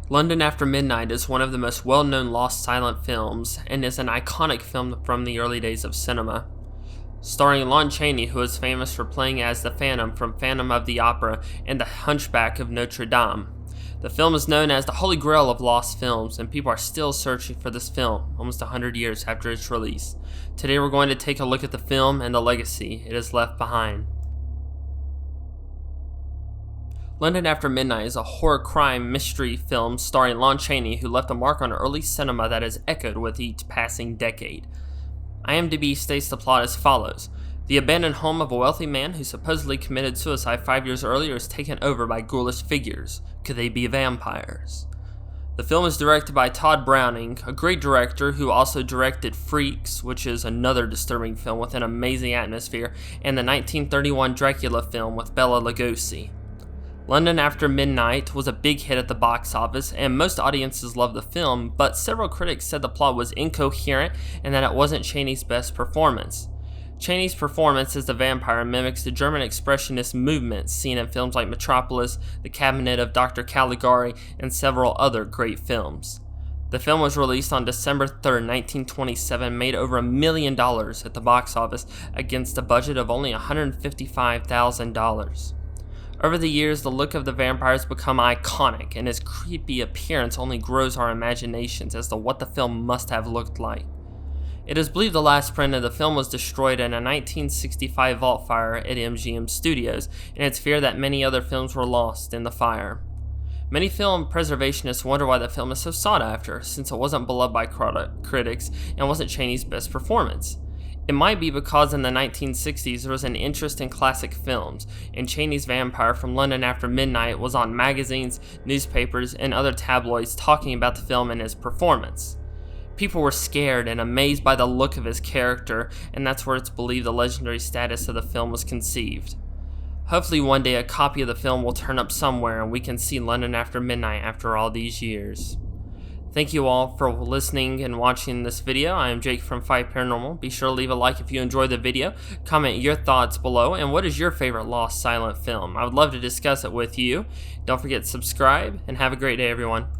London After Midnight is one of the most well-known lost silent films and is an iconic film from the early days of cinema. Starring Lon Chaney, who is famous for playing as the Phantom from Phantom of the Opera and the Hunchback of Notre Dame. The film is known as the Holy Grail of lost films, and people are still searching for this film almost 100 years after its release. Today we're going to take a look at the film and the legacy it has left behind. London After Midnight is a horror crime mystery film starring Lon Chaney, who left a mark on early cinema that has echoed with each passing decade. IMDb states the plot as follows. The abandoned home of a wealthy man who supposedly committed suicide 5 years earlier is taken over by ghoulish figures. Could they be vampires? The film is directed by Todd Browning, a great director who also directed Freaks, which is another disturbing film with an amazing atmosphere, and the 1931 Dracula film with Bela Lugosi. London After Midnight was a big hit at the box office, and most audiences loved the film, but several critics said the plot was incoherent and that it wasn't Chaney's best performance. Chaney's performance as the vampire mimics the German expressionist movement seen in films like Metropolis, The Cabinet of Dr. Caligari, and several other great films. The film was released on December 3rd, 1927, made over $1 million at the box office against a budget of only $155,000. Over the years, the look of the vampire has become iconic, and his creepy appearance only grows our imaginations as to what the film must have looked like. It is believed the last print of the film was destroyed in a 1965 vault fire at MGM Studios, and it's feared that many other films were lost in the fire. Many film preservationists wonder why the film is so sought after, since it wasn't beloved by critics and wasn't Chaney's best performance. It might be because in the 1960s there was an interest in classic films, and Chaney's vampire from London After Midnight was on magazines, newspapers, and other tabloids talking about the film and his performance. People were scared and amazed by the look of his character, and that's where it's believed the legendary status of the film was conceived. Hopefully one day a copy of the film will turn up somewhere and we can see London After Midnight after all these years. Thank you all for listening and watching this video. I am Jake from Fife Paranormal. Be sure to leave a like if you enjoyed the video. Comment your thoughts below, and what is your favorite lost silent film? I would love to discuss it with you. Don't forget to subscribe, and have a great day, everyone.